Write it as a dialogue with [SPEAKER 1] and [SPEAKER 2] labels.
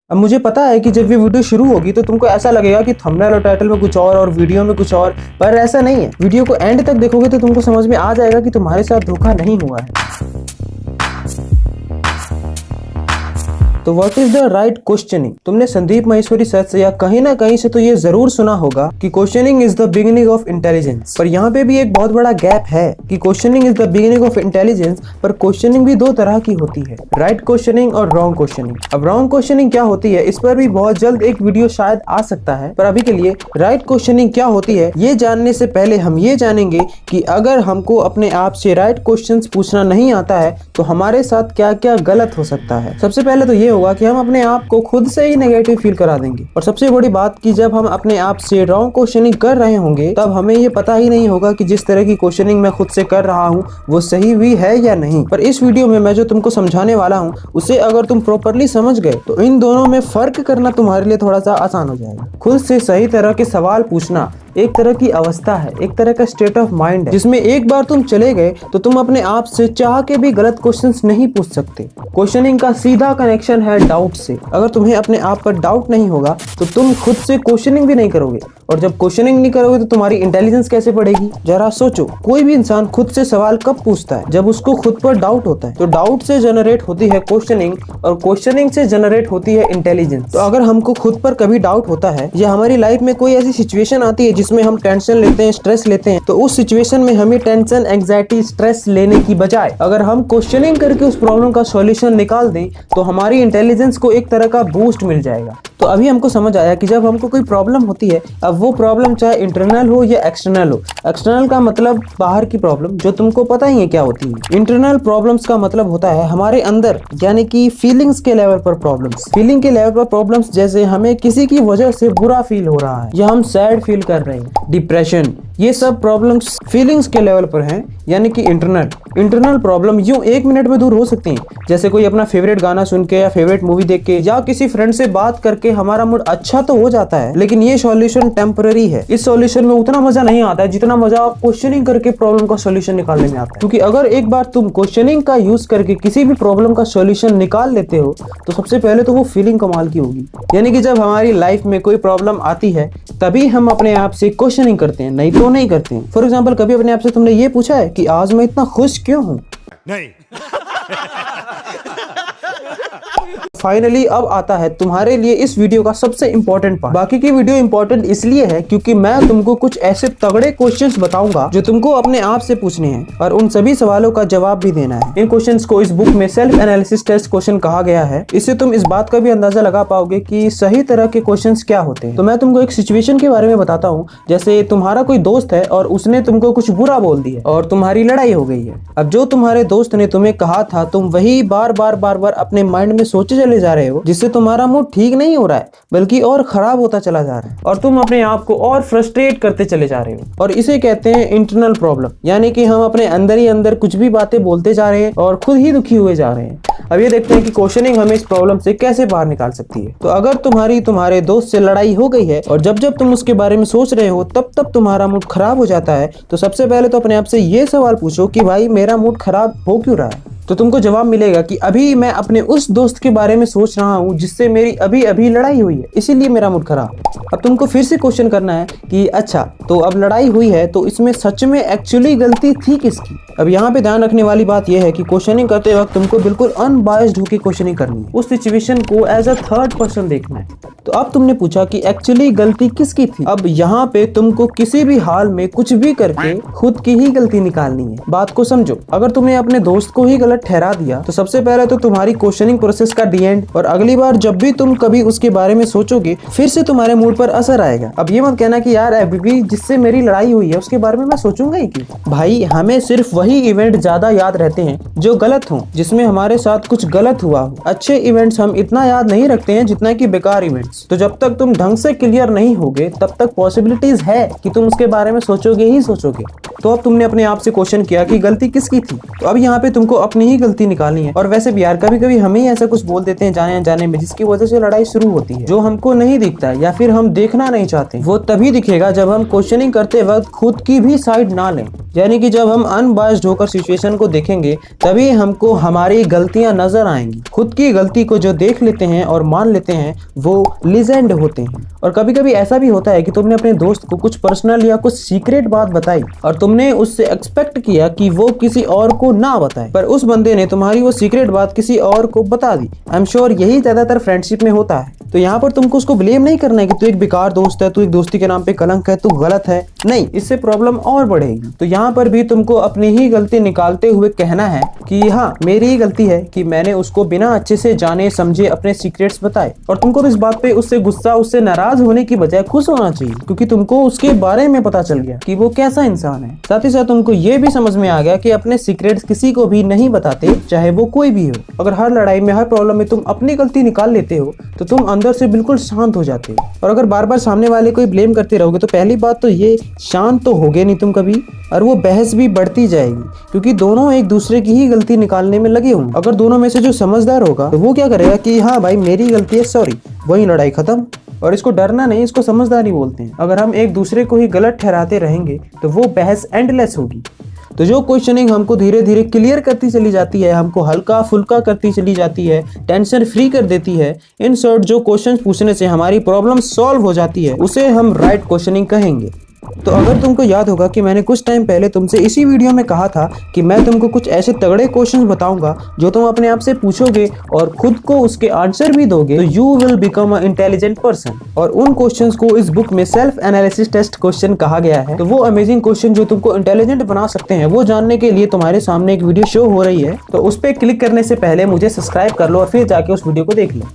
[SPEAKER 1] अब मुझे पता है कि जब ये वीडियो शुरू होगी तो तुमको ऐसा लगेगा कि थंबनेल और टाइटल में कुछ और वीडियो में कुछ और, पर ऐसा नहीं है। वीडियो को एंड तक देखोगे तो तुमको समझ में आ जाएगा कि तुम्हारे साथ धोखा नहीं हुआ है। तो what is the right questioning? तुमने संदीप माहेश्वरी सर से या कहीं ना कहीं से तो ये जरूर सुना होगा कि questioning is the beginning of intelligence. पर यहाँ पे भी एक बहुत बड़ा गैप है कि questioning is the beginning of intelligence, पर क्वेश्चनिंग भी दो तरह की होती है, राइट क्वेश्चनिंग और रॉन्ग क्वेश्चनिंग। अब रॉन्ग क्वेश्चनिंग क्या होती है, इस पर भी बहुत जल्द एक वीडियो शायद आ सकता है, पर अभी के लिए राइट क्वेश्चनिंग क्या होती है ये जानने से पहले हम ये जानेंगे कि अगर हमको अपने आप से राइट क्वेश्चंस पूछना नहीं आता है तो हमारे साथ क्या क्या गलत हो सकता है। सबसे पहले तो ये होगा कि हम अपने आप को खुद से ही नेगेटिव फील करा देंगे, और सबसे बड़ी बात कि जब हम अपने आप से रॉन्ग क्वेश्चनिंग कर रहे होंगे तब हमें ये पता ही नहीं होगा कि जिस तरह की क्वेश्चनिंग मैं खुद से कर रहा हूँ वो सही भी है या नहीं। पर इस वीडियो में मैं जो तुमको समझाने वाला हूँ उसे अगर तुम प्रॉपरली समझ गए तो इन दोनों में फर्क करना तुम्हारे लिए थोड़ा सा आसान हो जाएगा। खुद से सही तरह के सवाल पूछना एक तरह की अवस्था है, एक तरह का स्टेट ऑफ माइंड है, जिसमें एक बार तुम चले गए तो तुम अपने आप से चाह के भी गलत क्वेश्चंस नहीं पूछ सकते। क्वेश्चनिंग का सीधा कनेक्शन है डाउट से। अगर तुम्हें अपने आप पर डाउट नहीं होगा तो तुम खुद से क्वेश्चनिंग भी नहीं करोगे, और जब क्वेश्चनिंग नहीं करोगे तो तुम्हारी इंटेलिजेंस कैसे बढ़ेगी? जरा सोचो, कोई भी इंसान खुद से सवाल कब पूछता है? जब उसको खुद पर डाउट होता है। तो डाउट से जनरेट होती है क्वेश्चनिंग, और क्वेश्चनिंग से जनरेट होती है इंटेलिजेंस। तो अगर हमको खुद पर कभी डाउट होता है या हमारी लाइफ में कोई ऐसी सिचुएशन आती है जिसमें हम टेंशन लेते हैं, स्ट्रेस लेते हैं, तो उस सिचुएशन में हमें टेंशन, एंग्जाइटी, स्ट्रेस लेने की बजाय अगर हम क्वेश्चनिंग करके उस प्रॉब्लम का सॉल्यूशन निकाल दें तो हमारी इंटेलिजेंस को एक तरह का बूस्ट मिल जाएगा। तो अभी हमको समझ आया कि जब हमको कोई प्रॉब्लम होती है, अब वो प्रॉब्लम चाहे इंटरनल हो या एक्सटर्नल हो। एक्सटर्नल का मतलब बाहर की प्रॉब्लम जो तुमको पता ही है क्या होती है। इंटरनल प्रॉब्लम्स का मतलब होता है हमारे अंदर, यानी कि फीलिंग्स के लेवल पर प्रॉब्लम्स। फीलिंग के लेवल पर प्रॉब्लम्स जैसे हमें किसी की वजह से बुरा फील हो रहा है या हम सैड फील कर रहे हैं, डिप्रेशन, ये सब प्रॉब्लम्स फीलिंग्स के लेवल पर हैं, यानी कि इंटरनल प्रॉब्लम यूं 1 मिनट में दूर हो सकती हैं। जैसे कोई अपना फेवरेट गाना सुन के या फेवरेट मूवी देख के या किसी फ्रेंड से बात करके हमारा मूड अच्छा तो हो जाता है, लेकिन ये सॉल्यूशन टेम्पररी है। इस सॉल्यूशन में उतना मजा नहीं आता है जितना मजा आप क्वेश्चनिंग करके प्रॉब्लम का सॉल्यूशन निकालने में आता है। क्योंकि अगर एक बार तुम क्वेश्चनिंग का यूज करके किसी भी प्रॉब्लम का सॉल्यूशन निकाल लेते हो तो सबसे पहले तो वो फीलिंग कमाल की होगी। यानी कि जब हमारी लाइफ में कोई प्रॉब्लम आती है तभी हम अपने आप से क्वेश्चनिंग करते हैं, नहीं तो नहीं करते हैं। फॉर एग्जाम्पल, कभी अपने आप से तुमने ये पूछा है कि आज मैं इतना खुश क्यों हूं?
[SPEAKER 2] नहीं।
[SPEAKER 1] फाइनली अब आता है तुम्हारे लिए इस वीडियो का सबसे इंपॉर्टेंट पार्ट। बाकी की वीडियो इंपॉर्टेंट इसलिए है क्योंकि मैं तुमको कुछ ऐसे तगड़े क्वेश्चंस बताऊंगा जो तुमको अपने आप से पूछने हैं और उन सभी सवालों का जवाब भी देना है। इन क्वेश्चंस को इस बुक में सेल्फ एनालिसिस टेस्ट क्वेश्चन कहा गया है। इससे तुम इस बात का भी अंदाजा लगा पाओगे कि सही तरह के क्वेश्चंस क्या होते हैं। तो मैं तुमको एक सिचुएशन के बारे में बताता हूँ। जैसे तुम्हारा कोई दोस्त है और उसने तुमको कुछ बुरा बोल दिया और तुम्हारी लड़ाई हो गई है। अब जो तुम्हारे दोस्त ने तुम्हें कहा था तुम वही बार बार अपने माइंड में सोचे चले जा रहे हो, जिससे तुम्हारा मूड ठीक नहीं हो रहा है बल्कि और खराब होता चला जा रहा है, और तुम अपने आप को और फ्रस्ट्रेट करते चले जा रहे हो। और इसे कहते हैं इंटरनल प्रॉब्लम, यानी कि हम अपने अंदर ही अंदर कुछ भी बातें बोलते जा रहे हैं और खुद ही दुखी हुए जा रहे हैं। अब ये देखते हैं कि क्वेश्चनिंग हमें इस प्रॉब्लम से कैसे बाहर निकाल सकती है। तो अगर तुम्हारे दोस्त से लड़ाई हो गई है और जब तुम उसके बारे में सोच रहे हो तब तुम्हारा मूड खराब हो जाता है, तो सबसे पहले तो अपने आप से ये सवाल पूछो कि भाई मेरा मूड खराब हो क्यों रहा है? तो तुमको जवाब मिलेगा कि अभी मैं अपने उस दोस्त के बारे में सोच रहा हूँ जिससे मेरी अभी लड़ाई हुई है, इसीलिए मेरा मूड खराब। अब तुमको फिर से क्वेश्चन करना है कि अच्छा, तो अब लड़ाई हुई है तो इसमें सच में एक्चुअली गलती थी किसकी? अब यहाँ पे ध्यान रखने वाली बात यह है कि क्वेश्चनिंग करते वक्त तुमको बिल्कुल अनबायस्ड होकर क्वेश्चनिंग करनी है। उस सिचुएशन को एज अ थर्ड पर्सन देखना है। तो अब तुमने पूछा कि एक्चुअली गलती किसकी थी। अब यहाँ पे तुमको किसी भी हाल में कुछ भी करके खुद की ही गलती निकालनी है। बात को समझो, अगर तुमने अपने दोस्त को ही गलत ठहरा दिया तो सबसे पहले तो तुम्हारी क्वेश्चनिंग प्रोसेस का डी एंड, और अगली बार जब भी तुम कभी उसके बारे में सोचोगे फिर से तुम्हारे मूड पर असर आएगा। अब ये मत कहना कि यार अभी भी जिससे मेरी लड़ाई हुई है उसके बारे में मैं सोचूंगा ही क्यों। भाई, हमें सिर्फ वही इवेंट ज्यादा याद रहते हैं जो गलत हो, जिसमें हमारे साथ कुछ गलत हुआ हो। अच्छे इवेंट्स हम इतना याद नहीं रखते हैं जितना कि बेकार इवेंट्स। तो जब तक तुम ढंग से क्लियर नहीं होगे तब तक पॉसिबिलिटीज है कि तुम उसके बारे में सोचोगे ही सोचोगे। तो अब तुमने अपने आप से क्वेश्चन किया कि गलती किसकी थी, तो अब यहाँ पे तुमको अपनी ही गलती निकालनी है। और वैसे भी यार कभी कभी हम ही ऐसा कुछ बोल देते हैं जाने अनजाने में जिसकी वजह से लड़ाई शुरू होती है, जो हमको नहीं दिखता है या फिर हम देखना नहीं चाहते। वो तभी दिखेगा जब हम क्वेश्चनिंग करते वक्त खुद की भी साइड ना लें। यानी कि जब हम अनबायस्ड होकर सिचुएशन को देखेंगे तभी हमको हमारी गलतियां नजर आएंगी। खुद की गलती को जो देख लेते हैं और मान लेते हैं वो लीजेंड होते हैं। और कभी कभी ऐसा भी होता है कि तुमने अपने दोस्त को कुछ पर्सनल या कुछ सीक्रेट बात बताई और तुमने उससे एक्सपेक्ट किया कि वो किसी और को ना बताए, पर उस बंदे ने तुम्हारी वो सीक्रेट बात किसी और को बता दी। आई एम श्योर यही ज्यादातर फ्रेंडशिप में होता है। तो यहाँ पर तुमको उसको ब्लेम नहीं करना है कि तू एक बेकार दोस्त है, तू एक दोस्ती के नाम पे कलंक है, तू गलत है। नहीं, इससे प्रॉब्लम और बढ़ेगी। तो यहाँ पर भी तुमको अपनी ही गलती निकालते हुए कहना है कि हाँ, मेरी ही गलती है कि मैंने उसको बिना अच्छे से जाने समझे अपने सीक्रेट्स बताए। और तुमको तो इस बात पे उससे गुस्सा, उससे नाराज होने की बजाय खुश होना चाहिए, क्योंकि तुमको उसके बारे में पता चल गया कि वो कैसा इंसान है। साथ ही साथ तुमको ये भी समझ में आ गया कि अपने सीक्रेट्स किसी को भी नहीं बताते, चाहे वो कोई भी हो। अगर हर लड़ाई में, हर प्रॉब्लम में तुम अपनी गलती निकाल लेते हो तो तुम अंदर से बिल्कुल शांत हो जाते हो। और अगर बार बार सामने वाले को ब्लेम करते रहोगे तो पहली बात तो ये, शांत तो होगे नहीं तुम कभी, और वो बहस भी बढ़ती जाएगी, क्योंकि दोनों एक दूसरे की ही गलती निकालने में लगे होंगे। अगर दोनों में से जो समझदार होगा तो वो क्या करेगा कि हाँ भाई मेरी गलती है, सॉरी, वही लड़ाई खत्म। और इसको डरना नहीं, इसको समझदारी बोलते हैं। अगर हम एक दूसरे को ही गलत ठहराते रहेंगे तो वो बहस एंडलेस होगी। तो जो क्वेश्चनिंग हमको धीरे धीरे क्लियर करती चली जाती है, हमको हल्का फुल्का करती चली जाती है, टेंशन फ्री कर देती है, इन शॉर्ट जो क्वेश्चन पूछने से हमारी प्रॉब्लम सॉल्व हो जाती है, उसे हम राइट क्वेश्चनिंग कहेंगे। तो अगर तुमको याद होगा कि मैंने कुछ टाइम पहले तुमसे इसी वीडियो में कहा था कि मैं तुमको कुछ ऐसे तगड़े क्वेश्चंस बताऊंगा जो तुम अपने आप से पूछोगे और खुद को उसके आंसर भी दोगे तो you will become a intelligent person. और उन क्वेश्चंस को इस बुक में सेल्फ एनालिसिस टेस्ट क्वेश्चन कहा गया है। तो वो अमेजिंग क्वेश्चन जो तुमको इंटेलिजेंट बना सकते हैं, वो जानने के लिए तुम्हारे सामने एक वीडियो शो हो रही है। तो उस पर क्लिक करने से पहले मुझे सब्सक्राइब कर लो और फिर जाके उस वीडियो को देख लो।